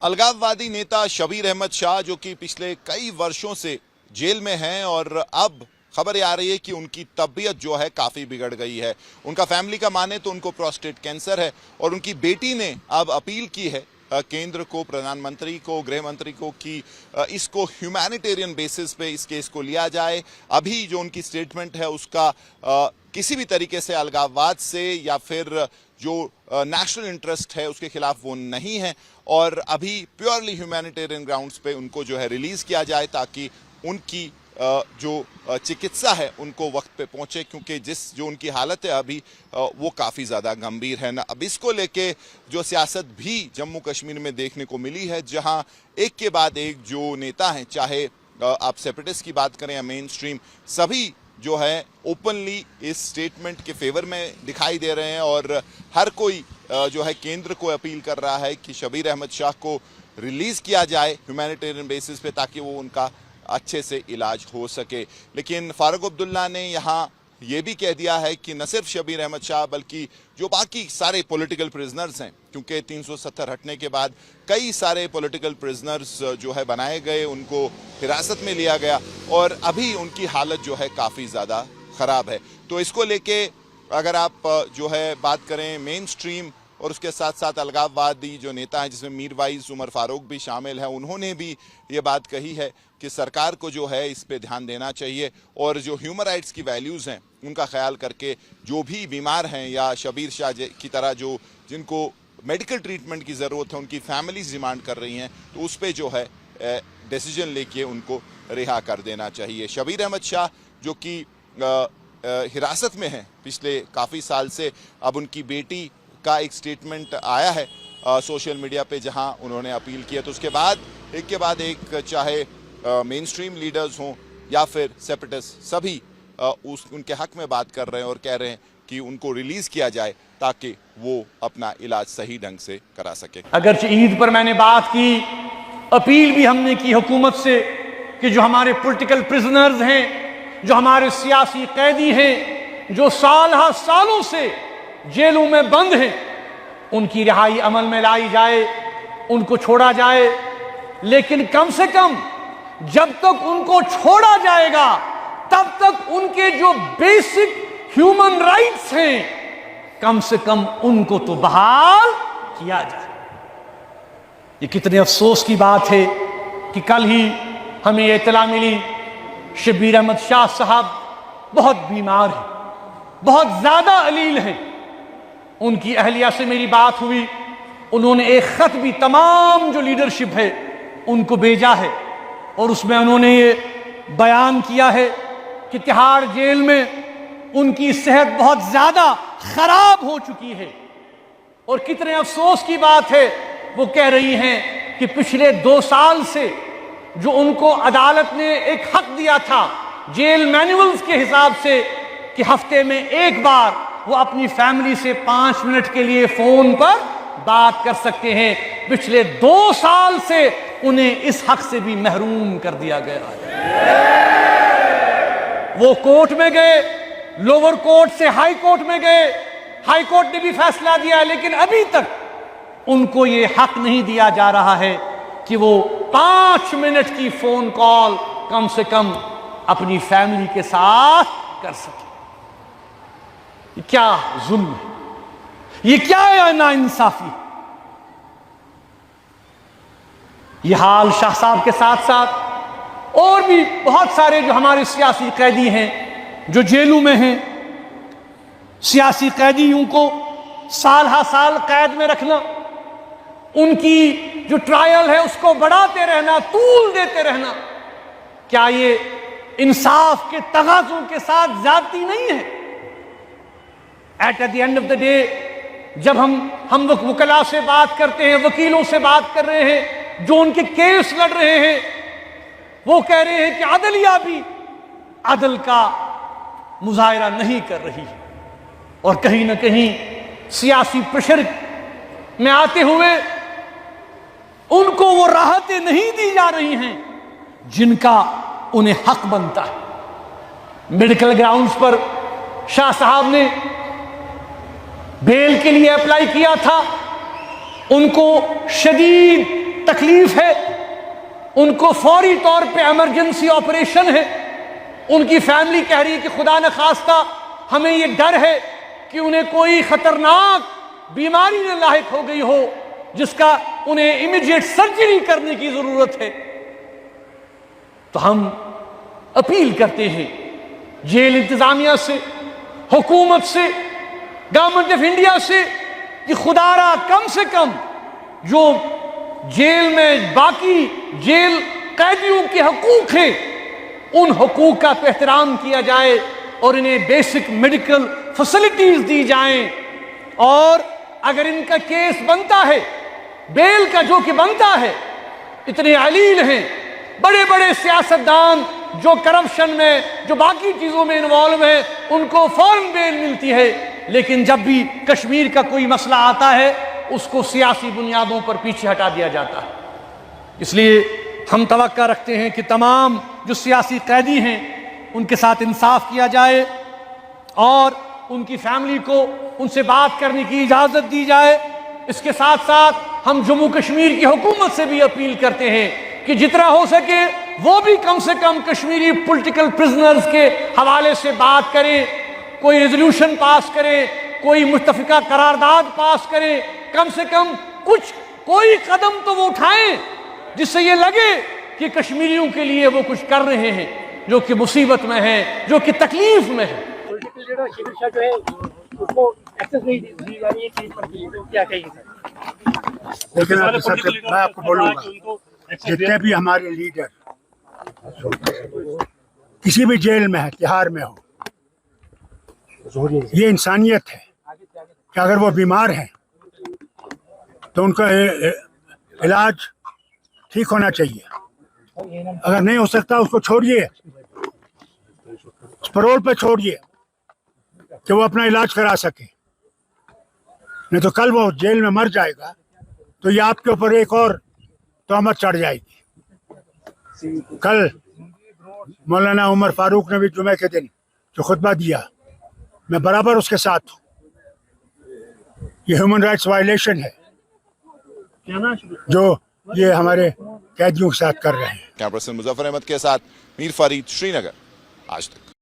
अलगाववादी नेता शबीर अहमद शाह जो कि पिछले कई वर्षों से जेल में हैं और अब खबर आ रही है कि उनकी तबीयत जो है काफ़ी बिगड़ गई है। उनका फैमिली का माने तो उनको प्रोस्टेट कैंसर है और उनकी बेटी ने अब अपील की है केंद्र को, प्रधानमंत्री को, गृह मंत्री को कि इसको ह्यूमैनिटेरियन बेसिस पे इस केस को लिया जाए। अभी जो उनकी स्टेटमेंट है उसका किसी भी तरीके से अलगाववाद से या फिर जो नेशनल इंटरेस्ट है उसके खिलाफ वो नहीं है और अभी प्योरली ह्यूमैनिटेरियन ग्राउंड्स पे उनको जो है रिलीज किया जाए ताकि उनकी जो चिकित्सा है उनको वक्त पे पहुंचे, क्योंकि जो उनकी हालत है अभी वो काफ़ी ज़्यादा गंभीर है ना। अब इसको लेके जो सियासत भी जम्मू कश्मीर में देखने को मिली है, जहां एक के बाद एक जो नेता हैं, चाहे आप सेपरेटिस्ट की बात करें या मेन स्ट्रीम, सभी जो है ओपनली इस स्टेटमेंट के फेवर में दिखाई दे रहे हैं और हर कोई जो है केंद्र को अपील कर रहा है कि शबीर अहमद शाह को रिलीज़ किया जाए ह्यूमैनिटेरियन बेसिस पे ताकि वो उनका अच्छे से इलाज हो सके। लेकिन फारूक अब्दुल्ला ने यहाँ ये भी कह दिया है कि न सिर्फ शबीर अहमद शाह बल्कि जो बाकी सारे पॉलिटिकल प्रिजनर्स हैं, क्योंकि 370 हटने के बाद कई सारे पॉलिटिकल प्रिजनर्स जो है बनाए गए, उनको हिरासत में लिया गया और अभी उनकी हालत जो है काफ़ी ज़्यादा ख़राब है। तो इसको लेके अगर आप जो है बात करें मेन स्ट्रीम और उसके साथ साथ अलगाववादी जो नेता हैं जिसमें मीरवाइज उमर फारूक भी शामिल हैं, उन्होंने भी ये बात कही है कि सरकार को जो है इस पे ध्यान देना चाहिए और जो ह्यूमन राइट्स की वैल्यूज़ हैं उनका ख्याल करके जो भी बीमार हैं या शबीर शाह की तरह जो जिनको मेडिकल ट्रीटमेंट की ज़रूरत है, उनकी फैमिलीज डिमांड कर रही हैं, तो उस पर जो है डिसीजन लेके उनको रिहा कर देना चाहिए। शबीर अहमद शाह जो कि हिरासत में हैं पिछले काफ़ी साल से, अब उनकी बेटी का एक स्टेटमेंट आया है सोशल मीडिया पे जहां उन्होंने अपील की है, तो उसके बाद एक के बाद एक चाहे मेन स्ट्रीम लीडर्स हों या फिर सेपरेटिस्ट, सभी उनके हक में बात कर रहे हैं और कह रहे हैं कि उनको रिलीज़ किया जाए ताकि वो अपना इलाज सही ढंग से करा सके। अगरचे ईद पर मैंने बात की, अपील भी हमने की हुकूमत से कि जो हमारे पॉलिटिकल प्रिजनर्स हैं, जो हमारे सियासी कैदी हैं, जो सालों से जेलों में बंद हैं, उनकी रिहाई अमल में लाई जाए, उनको छोड़ा जाए। लेकिन कम से कम जब तक उनको छोड़ा जाएगा तब तक उनके जो बेसिक ह्यूमन राइट्स हैं कम से कम उनको तो बहाल किया जाए। ये कितने अफसोस की बात है कि कल ही हमें ये इत्तला मिली शबीर अहमद शाह साहब बहुत बीमार हैं, बहुत ज्यादा अलील हैं। उनकी अहलिया से मेरी बात हुई, उन्होंने एक खत भी तमाम जो लीडरशिप है उनको भेजा है और उसमें उन्होंने ये बयान किया है कि तिहाड़ जेल में उनकी सेहत बहुत ज्यादा खराब हो चुकी है। और कितने अफसोस की बात है, वो कह रही हैं कि पिछले 2 साल से जो उनको अदालत ने एक हक दिया था जेल मैनुअल्स के हिसाब से कि हफ्ते में एक बार वो अपनी फैमिली से 5 मिनट के लिए फोन पर बात कर सकते हैं, पिछले 2 साल से उन्हें इस हक से भी महरूम कर दिया गया है। वो कोर्ट में गए, लोअर कोर्ट से हाई कोर्ट में गए, हाई कोर्ट ने भी फैसला दिया, लेकिन अभी तक उनको ये हक नहीं दिया जा रहा है कि वो 5 मिनट की फोन कॉल कम से कम अपनी फैमिली के साथ कर सके। क्या जुल्म है, ये क्या है नाइंसाफी। ये हाल शाह साहब के साथ साथ और भी बहुत सारे जो हमारे सियासी कैदी हैं जो जेलों में हैं, सियासी कैदियों को साल हा साल कैद में रखना, उनकी जो ट्रायल है उसको बढ़ाते रहना, तूल देते रहना, क्या ये इंसाफ के तगाज़ों के साथ ज्यादती नहीं है? At the end of the day जब हम वकीलों से बात करते हैं, वकीलों से बात कर रहे हैं जो उनके केस लड़ रहे हैं, वो कह रहे हैं कि अदलिया भी अदल का मुजाहिरा नहीं कर रही है और कहीं ना कहीं सियासी प्रेशर में आते हुए उनको वो राहतें नहीं दी जा रही हैं जिनका उन्हें हक बनता है। मेडिकल ग्राउंड्स पर शाह साहब ने बेल के लिए अप्लाई किया था, उनको शदीद तकलीफ है, उनको फौरी तौर पे इमरजेंसी ऑपरेशन है, उनकी फैमिली कह रही है कि खुदा न खास्ता हमें ये डर है कि उन्हें कोई खतरनाक बीमारी न लाहिक हो गई हो जिसका उन्हें इमीडिएट सर्जरी करने की जरूरत है। तो हम अपील करते हैं जेल इंतजामिया से, हुकूमत से, गवर्नमेंट ऑफ इंडिया से कि खुदारा कम से कम जो जेल में बाकी जेल कैदियों के हकूक हैं उन हकूक का एहतराम किया जाए और इन्हें बेसिक मेडिकल फैसिलिटीज दी जाएं। और अगर इनका केस बनता है, बेल का जो कि बनता है, इतने अलील हैं, बड़े बड़े सियासतदान जो करप्शन में, जो बाकी चीजों में इन्वॉल्व है, उनको फौरन बेल मिलती है, लेकिन जब भी कश्मीर का कोई मसला आता है उसको सियासी बुनियादों पर पीछे हटा दिया जाता है। इसलिए हम तवक्का रखते हैं कि तमाम जो सियासी कैदी हैं उनके साथ इंसाफ किया जाए और उनकी फैमिली को उनसे बात करने की इजाजत दी जाए। इसके साथ साथ हम जम्मू कश्मीर की हुकूमत से भी अपील करते हैं कि जितना हो सके वो भी कम से कम कश्मीरी पॉलिटिकल प्रिजनर्स के हवाले से बात करें, कोई रेजोल्यूशन पास करें, कोई मुत्तफिका करारदाद पास करें, कम से कम कोई कदम तो वो उठाएं जिससे ये लगे कि कश्मीरियों के लिए वो कुछ कर रहे हैं जो कि मुसीबत में है, जो कि तकलीफ में है। जो है उसको एक्सेस नहीं दी जा रही है चीज पर, तो क्या कहेंगे? लेकिन मैं आपको बोलूंगा, जितने भी हमारे लीडर किसी भी जेल में है, तिहाड़ में हो, ये इंसानियत है कि अगर वो बीमार हैं तो उनका इलाज ठीक होना चाहिए। अगर नहीं हो सकता उसको छोड़िए, पैरोल पे छोड़िए कि वो अपना इलाज करा सके, नहीं तो कल वो जेल में मर जाएगा तो ये आपके ऊपर एक और तहमत चढ़ जाएगी। कल मौलाना उमर फारूक ने भी जुमे के दिन जो खुतबा दिया, मैं बराबर उसके साथ हूँ। ये ह्यूमन राइट्स वायलेशन है जो ये हमारे कैदियों के साथ कर रहे हैं। कैमरा पर्सन मुजफ्फर अहमद के साथ मीर फरीद, श्रीनगर, आज तक।